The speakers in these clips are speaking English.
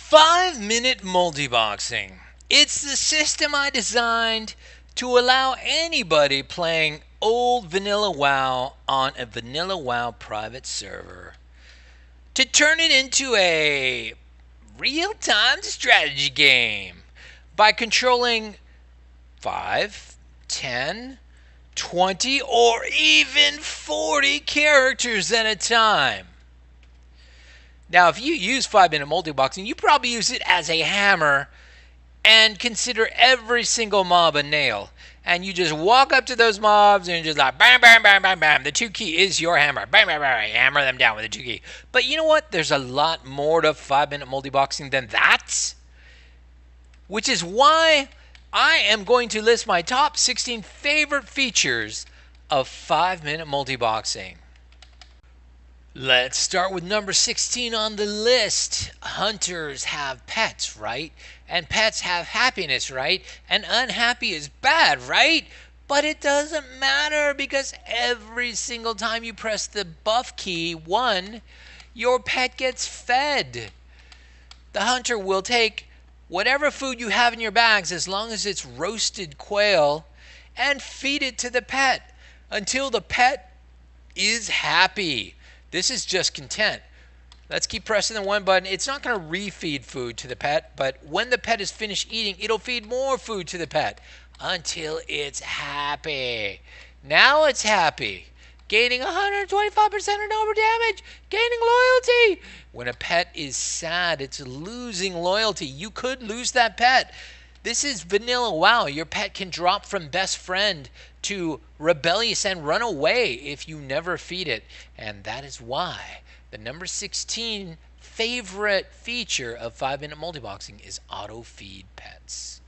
5-minute multiboxing. It's the system I designed to allow anybody playing old Vanilla WoW on a Vanilla WoW private server to turn it into a real-time strategy game by controlling 5, 10, 20, or even 40 characters at a time. Now, if you use 5-minute multiboxing, you probably use it as a hammer and consider every single mob a nail. And you just walk up to those mobs and you're just like, bam, bam, bam, bam, bam. The 2 key is your hammer. Bam, bam, bam, hammer them down with the 2 key. But you know what? There's a lot more to 5-minute multiboxing than that. Which is why I am going to list my top 16 favorite features of 5-minute multiboxing. Let's start with number 16 on the list. Hunters have pets, right? And pets have happiness, right? And unhappy is bad, right? But it doesn't matter because every single time you press the buff key, 1, your pet gets fed. The hunter will take whatever food you have in your bags, as long as it's roasted quail, and feed it to the pet until the pet is happy. This is just content. Let's keep pressing the 1 button. It's not going to refeed food to the pet, but when the pet is finished eating, it'll feed more food to the pet until it's happy. Now it's happy. Gaining 125% or no damage. Gaining loyalty. When a pet is sad, it's losing loyalty. You could lose that pet. This is Vanilla WoW. Your pet can drop from best friend to rebellious and run away if you never feed it. And that is why the number 16 favorite feature of 5-minute multiboxing is auto feed pets.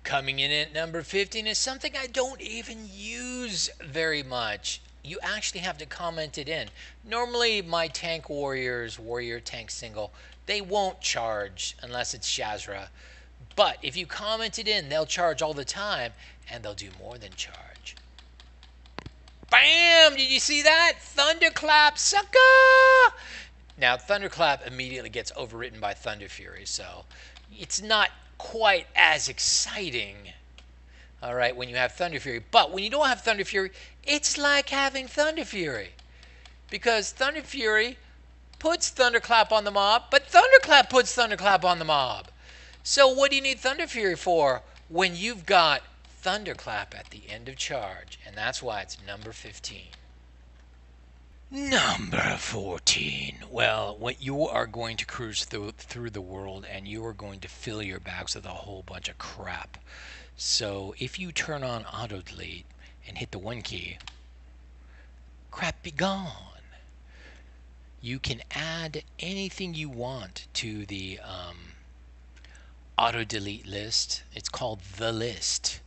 Coming in at number 15 is something I don't even use very much. You actually have to comment it in. Normally my tank warriors, warrior tank single, they won't charge unless it's Shazra. But if you comment it in, they'll charge all the time, and they'll do more than charge. Bam! Did you see that? Thunderclap, sucker! Now, Thunderclap immediately gets overwritten by Thunder Fury, so it's not quite as exciting, all right, when you have Thunder Fury. But when you don't have Thunder Fury, it's like having Thunder Fury. Because Thunder Fury puts Thunderclap on the mob, but Thunderclap puts Thunderclap on the mob. So what do you need Thunder Fury for when you've got Thunderclap at the end of charge? And that's why it's number 15. Number 14. Well, what you are going to cruise through the world, and you are going to fill your bags with a whole bunch of crap. So if you turn on auto delete and hit the 1 key, crap be gone. You can add anything you want to the auto delete list. It's called the list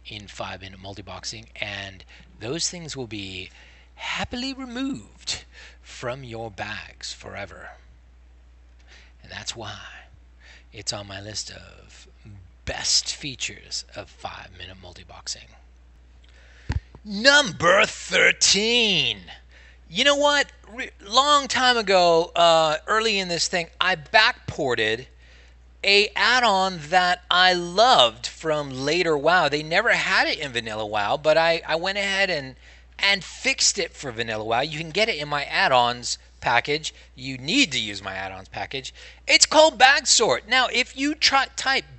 in 5-minute multiboxing, and those things will be happily removed from your bags forever. And that's why it's on my list of best features of 5-minute multiboxing. Number 13. You know what? Long time ago, early in this thing, I backported a add-on that I loved from later WoW. They never had it in Vanilla WoW, but I went ahead and fixed it for Vanilla WoW. You can get it in my add-ons package. You need to use my add-ons package. It's called Bag Sort. Now, if you type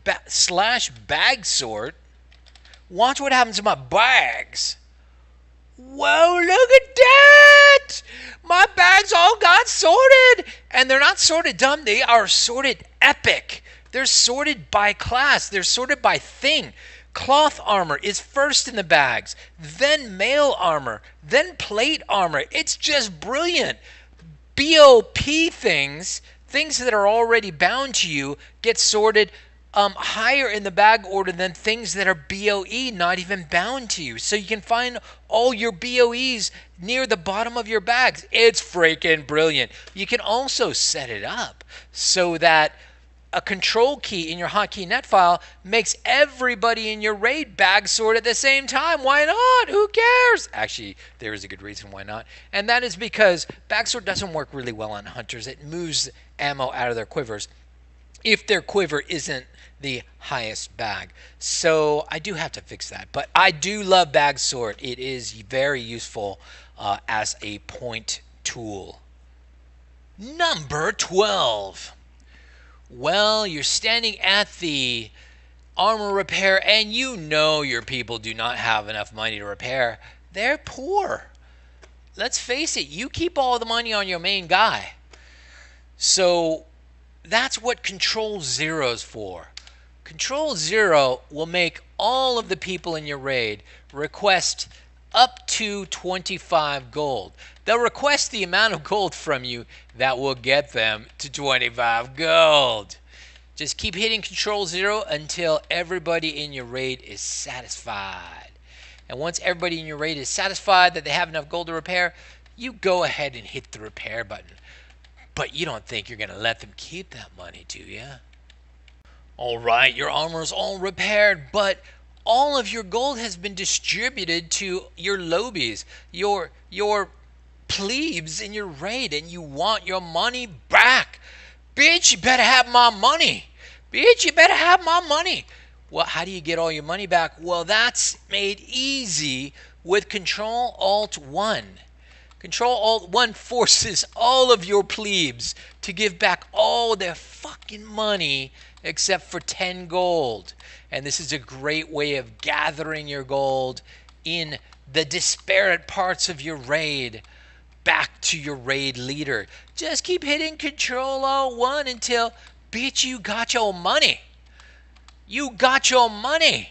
/bag sort, watch what happens to my bags. Whoa, look at that! My bags all got sorted! And they're not sorted dumb, they are sorted epic. They're sorted by class. They're sorted by thing. Cloth armor is first in the bags, then mail armor, then plate armor. It's just brilliant. BOP things that are already bound to you, get sorted higher in the bag order than things that are BOE, not even bound to you. So you can find all your BOEs near the bottom of your bags. It's freaking brilliant. You can also set it up so that a control key in your hotkey net file makes everybody in your raid bag sort at the same time. Why not? Who cares? Actually, there is a good reason why not. And that is because bag sort doesn't work really well on hunters. It moves ammo out of their quivers. if their quiver isn't the highest bag. So I do have to fix that. But I do love bag sort. It is very useful as a point tool. Number 12. Well, you're standing at the armor repair and you know your people do not have enough money to repair. They're poor. Let's face it, you keep all the money on your main guy. So that's what Control Zero is for. Control Zero will make all of the people in your raid request up to 25 gold. They'll request the amount of gold from you that will get them to 25 gold. Just keep hitting Control Zero until everybody in your raid is satisfied. And once everybody in your raid is satisfied that they have enough gold to repair, you go ahead and hit the repair button. But you don't think you're going to let them keep that money, do you? Alright, your armor's all repaired, but all of your gold has been distributed to your lobies, your plebes in your raid, and you want your money back. Bitch, you better have my money. Bitch, you better have my money. Well, how do you get all your money back? Well, that's made easy with Control-Alt-1. Control-Alt-1 forces all of your plebes to give back all their fucking money except for 10 gold. And this is a great way of gathering your gold in the disparate parts of your raid back to your raid leader. Just keep hitting Control-Alt-1 until, bitch, you got your money. You got your money.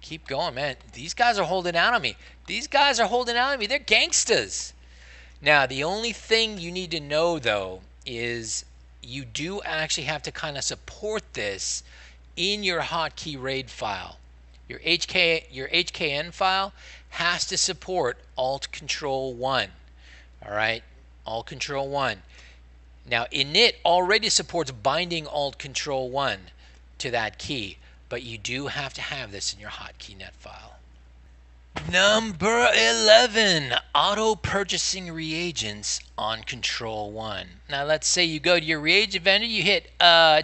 Keep going, man. These guys are holding out on me. These guys are holding out on me. They're gangsters. Now, the only thing you need to know, though, is you do actually have to kind of support this in your hotkey raid file. Your HKN file has to support Alt-Control-1. All right? Alt-Control-1. Now, init already supports binding Alt-Control-1 to that key, but you do have to have this in your hotkeynet file. Number 11, auto purchasing reagents on Control-1. Now let's say you go to your reagent vendor, you hit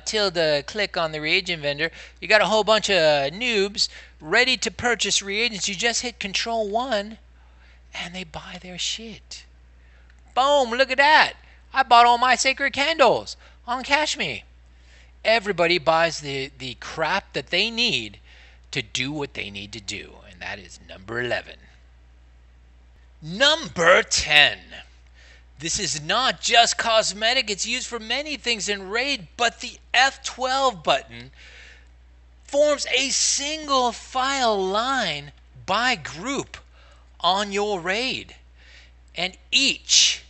tilde click on the reagent vendor, you got a whole bunch of noobs ready to purchase reagents. You just hit Control-1 and they buy their shit. Boom, look at that. I bought all my sacred candles on Cash Me. Everybody buys the crap that they need to do what they need to do. And that is number 11. Number 10. This is not just cosmetic. It's used for many things in Raid, but the F12 button forms a single file line by group on your raid. And each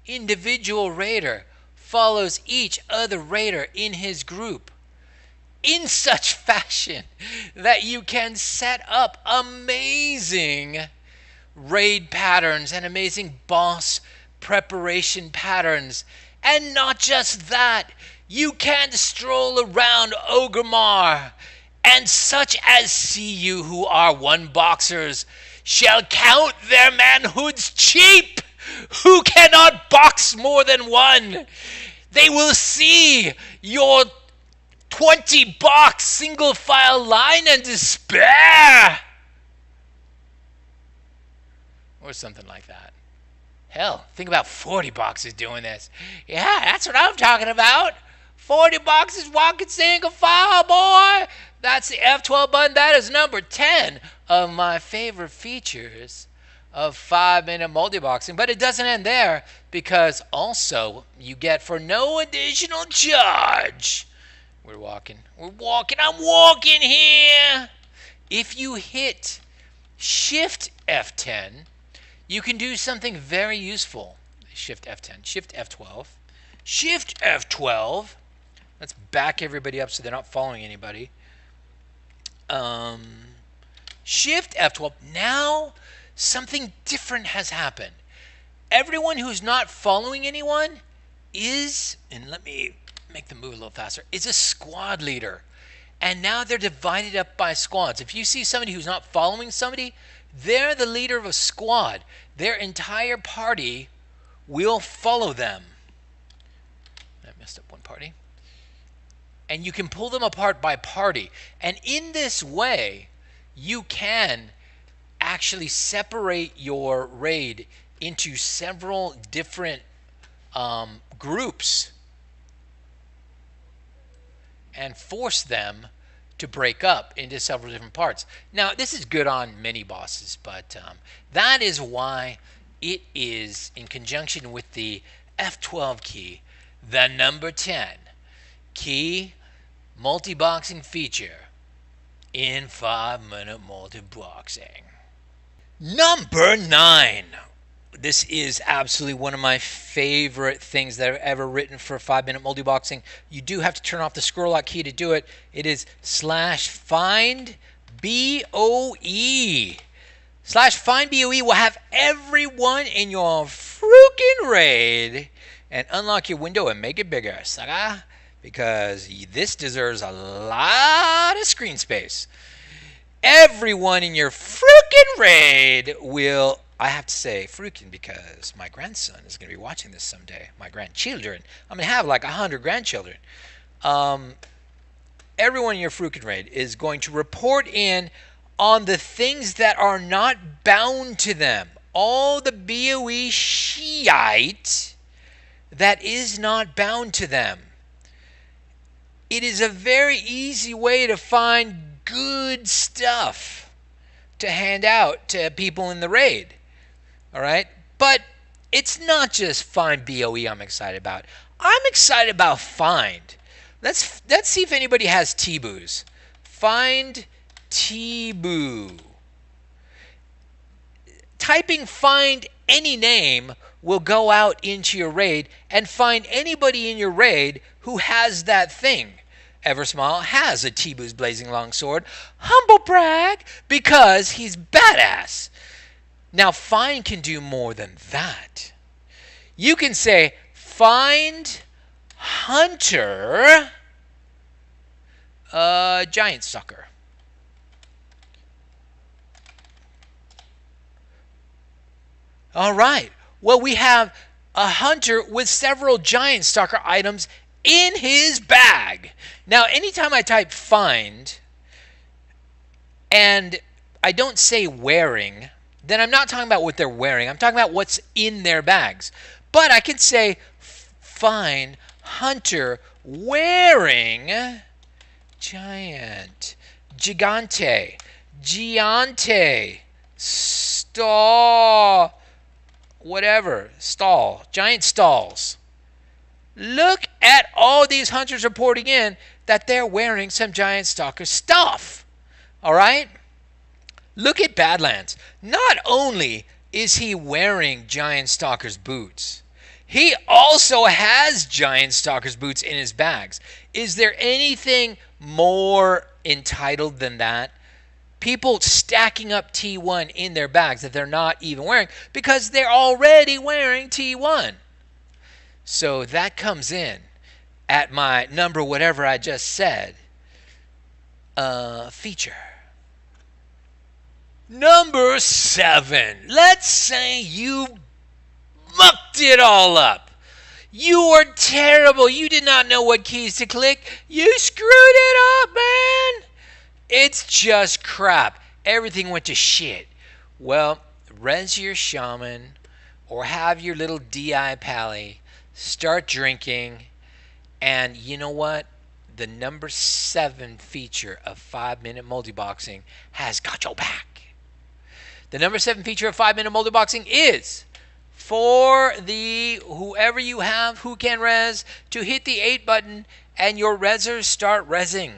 individual raider follows each other raider in his group in such fashion that you can set up amazing raid patterns and amazing boss preparation patterns. And not just that, you can stroll around Orgrimmar, and such as see you who are one boxers shall count their manhoods cheap, who cannot box more than one. They will see your 20 box single file line and despair. Or something like that. Hell, think about 40 boxes doing this. Yeah, that's what I'm talking about. 40 boxes walking single file, boy. That's the F12 button. That is number 10 of my favorite features of 5-minute multiboxing. But it doesn't end there, because also you get, for no additional charge, I'm walking here. If you hit Shift F10, you can do something very useful. Shift F10, Shift F12, Shift F12. Let's back everybody up so they're not following anybody. Shift F12. Now something different has happened. Everyone who's not following anyone is, and let me make them move a little faster, is a squad leader. And now they're divided up by squads. If you see somebody who's not following somebody, they're the leader of a squad. Their entire party will follow them. messed up one party. And you can pull them apart by party. And in this way, you can actually separate your raid into several different groups and force them to break up into several different parts. Now, this is good on many bosses, but that is why it is, in conjunction with the F12 key, the number 10 key multiboxing feature in 5-minute multiboxing. Number 9. This is absolutely one of my favorite things that I've ever written for 5-minute multiboxing. You do have to turn off the scroll lock key to do it. It is /find BOE. /find BOE will have everyone in your freaking raid and unlock your window and make it bigger, sucker, because this deserves a lot of screen space. Everyone in your freaking raid will, I have to say freaking because my grandson is going to be watching this someday. My grandchildren. I'm going to have like 100 grandchildren. Everyone in your freaking raid is going to report in on the things that are not bound to them. All the BOE shite that is not bound to them. It is a very easy way to find good stuff to hand out to people in the raid. All right? But it's not just Find BOE I'm excited about. I'm excited about Find. Let's see if anybody has T-Boos. Find T-Boo. Typing Find any name will go out into your raid and find anybody in your raid who has that thing. Eversmile has a T-Boo's blazing longsword. Humble brag, because he's badass. Now, Find can do more than that. You can say, find Hunter Giant Stalker. All right. Well, we have a hunter with several Giant Stalker items in his bag. Now, anytime I type find and I don't say wearing, then I'm not talking about what they're wearing. I'm talking about what's in their bags. But I can say find hunter wearing giant, gigante, giante, giant stalls. Look at all these hunters reporting in that they're wearing some Giant Stalker stuff. All right? Look at Badlands. Not only is he wearing Giant Stalker's boots, he also has Giant Stalker's boots in his bags. Is there anything more entitled than that? People stacking up T1 in their bags that they're not even wearing because they're already wearing T1. So that comes in at my number, whatever I just said, feature. Number 7. Let's say you mucked it all up. You were terrible. You did not know what keys to click. You screwed it up, man. It's just crap. Everything went to shit. Well, res your shaman or have your little DI pally start drinking, and you know what? The number 7 feature of 5-minute multiboxing has got your back. The number 7 feature of 5-minute multiboxing is for the whoever you have who can res to hit the 8 button and your resers start resing.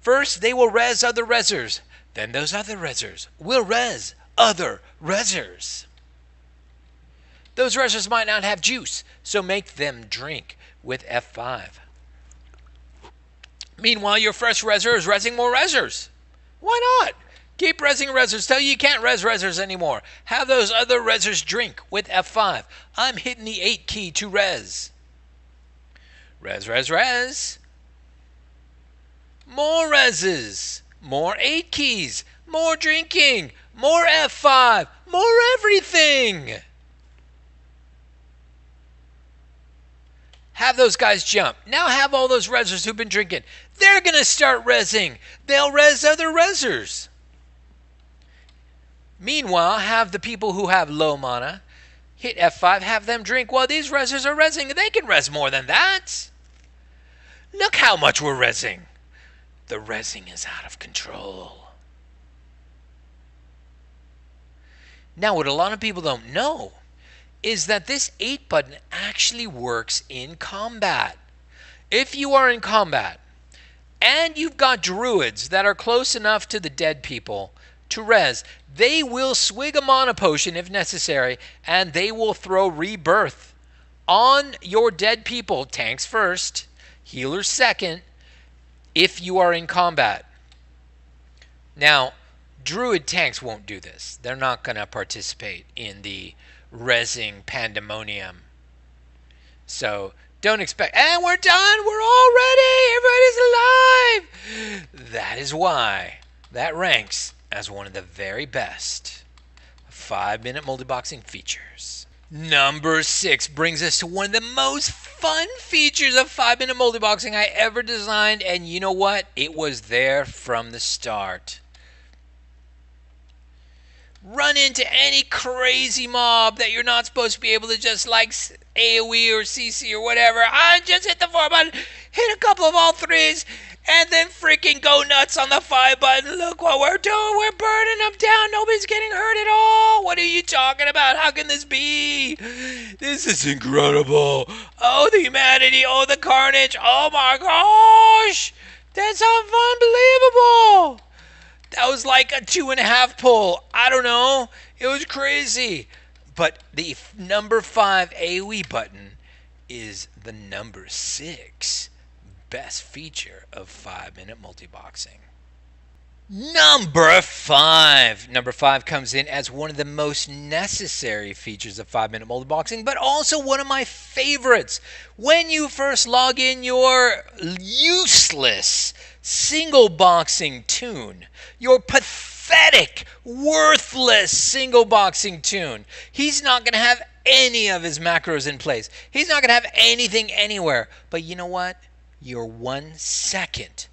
First, they will res other resers. Then those other resers will res other resers. Those resers might not have juice, so make them drink with F5. Meanwhile, your fresh reser is resing more resers. Why not? Keep resing resers till you can't res resers anymore. Have those other resers drink with F5. I'm hitting the 8 key to res. Res, res, res. More reses. More 8 keys. More drinking. More F5. More everything. Have those guys jump. Now have all those rezzers who've been drinking. They're going to start rezzing. They'll rezz other rezzers. Meanwhile, have the people who have low mana hit F5, have them drink while these rezzers are rezzing. They can rezz more than that. Look how much we're rezzing. The rezzing is out of control. Now, what a lot of people don't know is that this 8 button actually works in combat. If you are in combat and you've got druids that are close enough to the dead people to res, they will swig a mana potion if necessary, and they will throw rebirth on your dead people. Tanks first, healers second, if you are in combat. Now, druid tanks won't do this. They're not going to participate in the rezzing pandemonium. So don't expect, and we're done, we're all ready, everybody's alive. That is why that ranks as one of the very best 5-minute multiboxing features. Number 6 brings us to one of the most fun features of 5-minute multiboxing I ever designed, and you know what? It was there from the start. Run into any crazy mob that you're not supposed to be able to just like AoE or CC or whatever. I just hit the 4 button, hit a couple of all 3s, and then freaking go nuts on the 5 button. Look what we're doing. We're burning them down. Nobody's getting hurt at all. What are you talking about? How can this be? This is incredible. Oh, the humanity. Oh, the carnage. Oh, my gosh. That's unbelievable. That was like a 2.5 pull. I don't know. It was crazy. But the number 5 AoE button is the number 6 best feature of 5-minute multiboxing. Number 5. Number 5 comes in as one of the most necessary features of 5-minute multiboxing, but also one of my favorites. When you first log in your useless single boxing toon, your pathetic, worthless single boxing toon, he's not going to have any of his macros in place. He's not going to have anything anywhere. But you know what? You're 1 second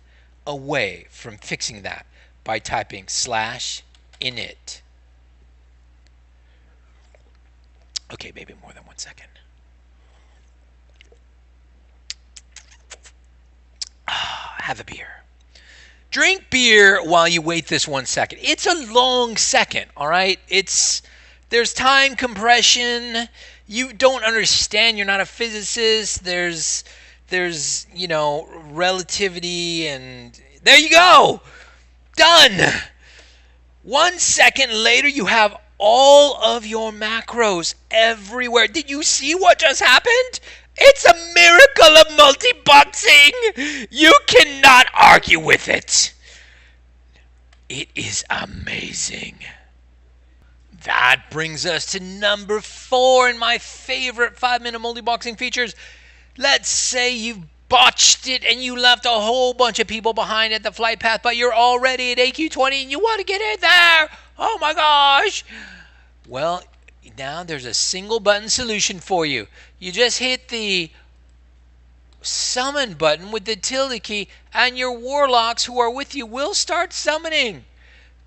away from fixing that by typing /init. Okay, maybe more than 1 second. Have a beer. Drink beer while you wait this 1 second. It's a long second, all right? There's time compression. You don't understand. You're not a physicist. There's relativity, and there you go. Done. 1 second later, you have all of your macros everywhere. Did you see what just happened? It's a miracle of multiboxing. You cannot argue with it. It is amazing. That brings us to number 4 in my favorite 5-minute multiboxing features. Let's say you've botched it and you left a whole bunch of people behind at the flight path, but you're already at AQ20 and you want to get in there. Oh my gosh. Well, now there's a single button solution for you. You just hit the summon button with the tilde key, and your warlocks who are with you will start summoning.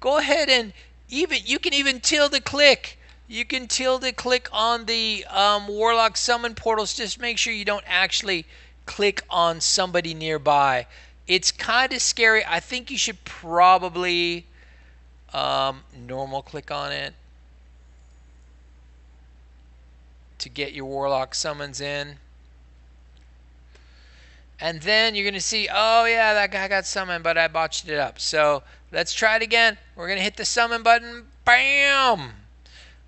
Go ahead and you can even tilde click. You can tilde click on the warlock summon portals. Just make sure you don't actually click on somebody nearby. It's kind of scary. I think you should probably normal click on it to get your warlock summons in. And then you're going to see, oh yeah, that guy got summoned, but I botched it up. So let's try it again. We're going to hit the summon button. Bam!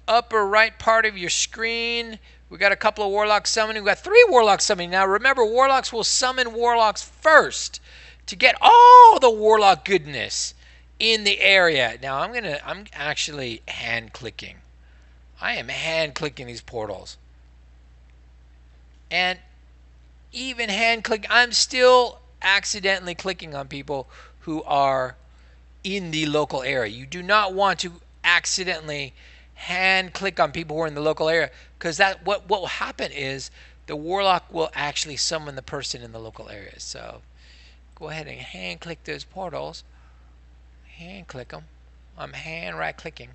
Upper right part of your screen. We got a couple of warlocks summoning. We got 3 warlocks summoning. Now remember, warlocks will summon warlocks first to get all the warlock goodness in the area. Now I'm actually hand clicking. I am hand clicking these portals. And even hand click, I'm still accidentally clicking on people who are in the local area. You do not want to accidentally hand click on people who are in the local area, because that what will happen is the Warlock will actually summon the person in the local area. So go ahead and hand click those portals. Hand click them. I'm hand right clicking.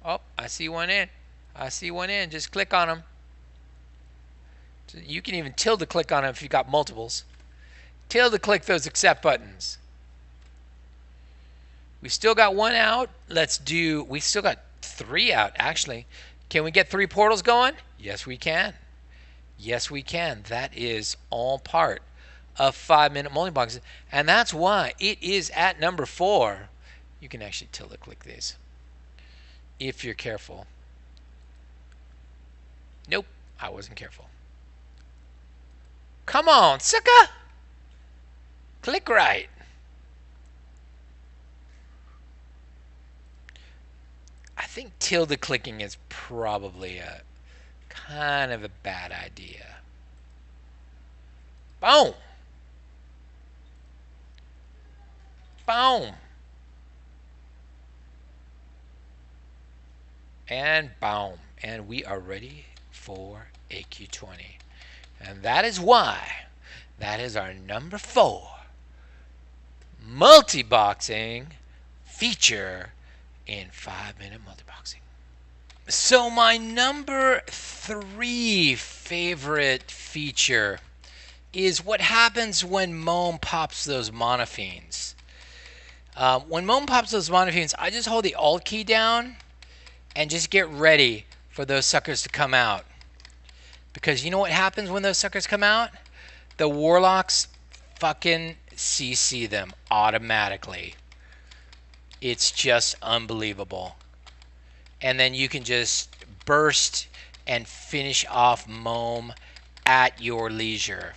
Oh, I see one in. I see one in. Just click on them. You can even tilde click on them if you've got multiples. Tilde click those accept buttons. We still got one out. We still got 3 out, actually. Can we get 3 portals going? Yes, we can. Yes, we can. That is all part of 5-minute multiboxing. And that's why it is at number 4. You can actually tilde click these if you're careful. Nope, I wasn't careful. Come on, sucker! Click right. I think tilde clicking is probably a kind of a bad idea. Boom. Boom. And boom. And we are ready for AQ20. And that is why that is our number 4 multiboxing feature in 5-minute multiboxing. So my number 3 favorite feature is what happens when Moan pops those monophenes. When Moan pops those monophenes, I just hold the Alt key down and just get ready for those suckers to come out. Because you know what happens when those suckers come out? The Warlocks fucking CC them automatically. It's just unbelievable. And then you can just burst and finish off Moan at your leisure.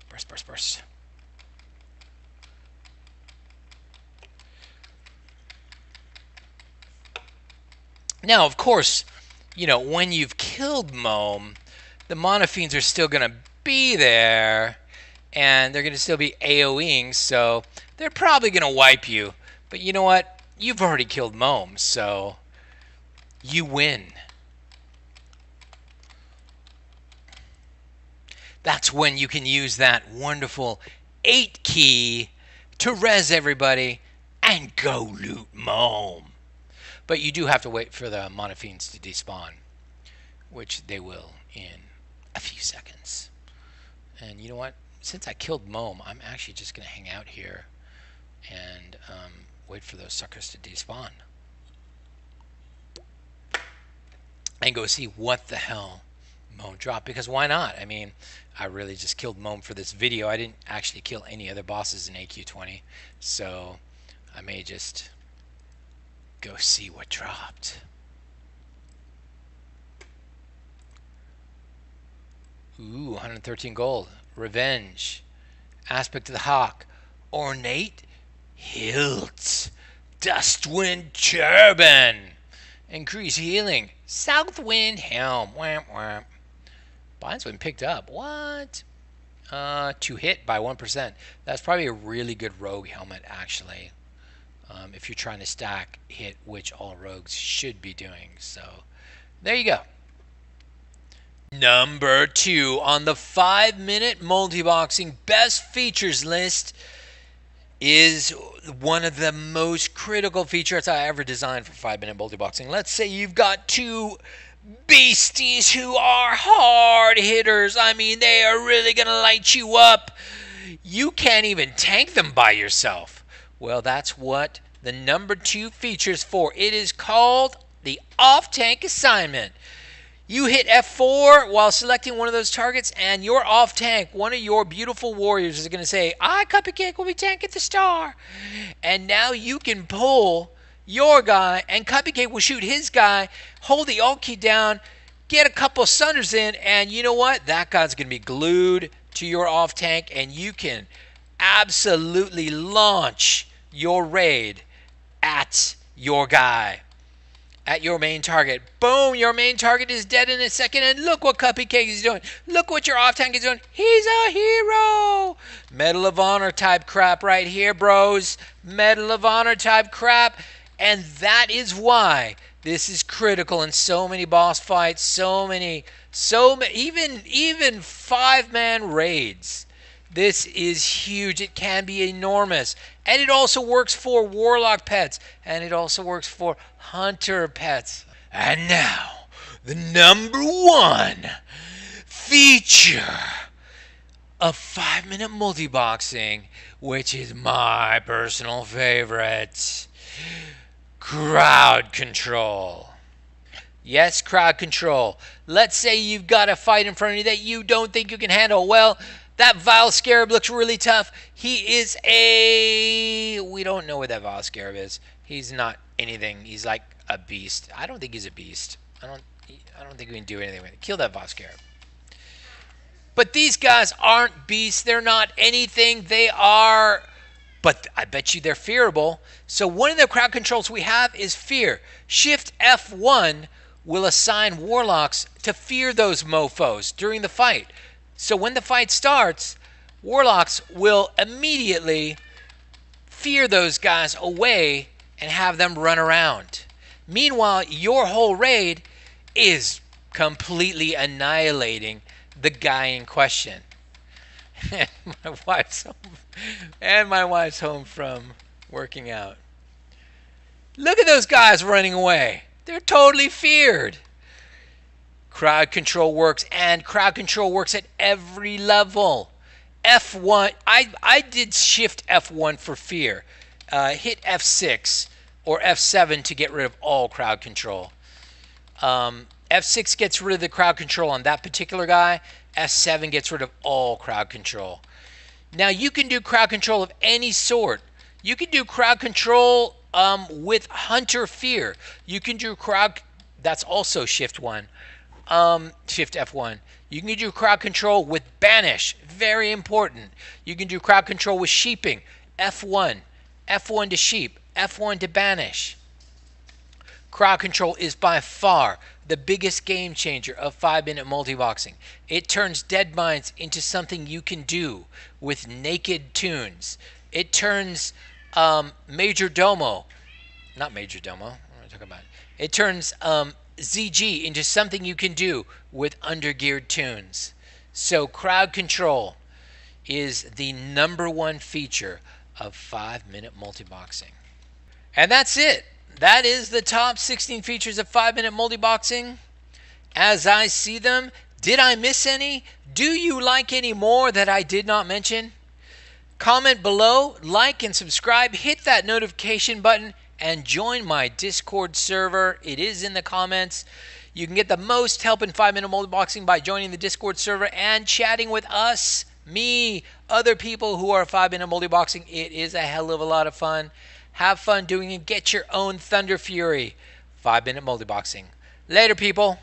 Burst, burst, burst. Now, of course, you know, when you've killed Moan, the monophenes are still going to be there, and they're going to still be AoEing, so they're probably going to wipe you. But you know what? You've already killed Moan, so you win. That's when you can use that wonderful 8 key to res everybody and go loot Moan. But you do have to wait for the monophenes to despawn, which they will in a few seconds. And you know what? Since I killed Moan, I'm actually just going to hang out here and wait for those suckers to despawn. And go see what the hell Moan dropped. Because why not? I mean, I really just killed Moan for this video. I didn't actually kill any other bosses in AQ20. So I may just go see what dropped. Ooh, 113 gold. Revenge. Aspect of the Hawk. Ornate hilt. Dustwind turban. Increase healing. Southwind helm. Wham, wham. Bind's been picked up. What? To hit by 1%. That's probably a really good rogue helmet, actually. If you're trying to stack hit, which all rogues should be doing. So, there you go. Number 2 on the 5-minute multiboxing best features list is one of the most critical features I ever designed for 5-minute multiboxing. Let's say you've got 2 beasties who are hard hitters. I mean, they are really going to light you up. You can't even tank them by yourself. Well, that's what the number 2 features for. It is called the off-tank assignment. You hit F4 while selecting one of those targets, and your off-tank, one of your beautiful warriors, is going to say, I, Cupcake, will be tanking the star. And now you can pull your guy, and Cupcake will shoot his guy, hold the Alt key down, get a couple of sunders in, and you know what? That guy's going to be glued to your off-tank, and you can absolutely launch your raid at your guy, at your main target. Boom, your main target is dead in a second, and look what Cupcake is doing. Look what your off-tank is doing. He's a hero. Medal of Honor type crap right here, bros. Medal of Honor type crap. And that is why This is critical in so many boss fights, even 5-man raids. This is huge. It can be enormous. And it also works for warlock pets. And it also works for hunter pets. And now, the number one feature of 5-minute multiboxing, which is my personal favorite. Crowd control. Yes, crowd control. Let's say you've got a fight in front of you that you don't think you can handle. Well, that Vile Scarab looks really tough. He is we don't know what that Vile Scarab is. He's not anything. He's like a beast. I don't think he's a beast. I don't think we can do anything with it. Kill that Vile Scarab. But these guys aren't beasts. They're not anything. They are... But I bet you they're fearable. So one of the crowd controls we have is fear. Shift F1 will assign warlocks to fear those mofos during the fight. So when the fight starts, warlocks will immediately fear those guys away and have them run around. Meanwhile, your whole raid is completely annihilating the guy in question. And my wife's home from working out. Look at those guys running away. They're totally feared. Crowd control works, and crowd control works at every level. F1, I did shift F1 for fear. Hit F6 or F7 to get rid of all crowd control. F6 gets rid of the crowd control on that particular guy. F7 gets rid of all crowd control. Now you can do crowd control of any sort. You can do crowd control with hunter fear. You can do crowd, that's also shift 1. Shift F1. You can do crowd control with banish. Very important. You can do crowd control with sheeping. F1. F1 to sheep. F1 to banish. Crowd control is by far the biggest game changer of 5-minute multiboxing. It turns dead minds into something you can do with naked tunes. It turns Major Domo, not Major Domo, what am I talking about? It turns ZG into something you can do with undergeared tunes. So crowd control is the #1 feature of 5-minute multiboxing. And that's it. That is the top 16 features of 5-minute multiboxing as I see them. Did I miss any? Do you like any more that I did not mention? Comment below, like and subscribe, hit that notification button, and join my Discord server. It is in the comments. You can get the most help in 5-minute multiboxing by joining the Discord server and chatting with us, me, other people who are 5-minute multiboxing. It is a hell of a lot of fun. Have fun doing it. Get your own Thunder Fury. 5-minute multiboxing. Later, people.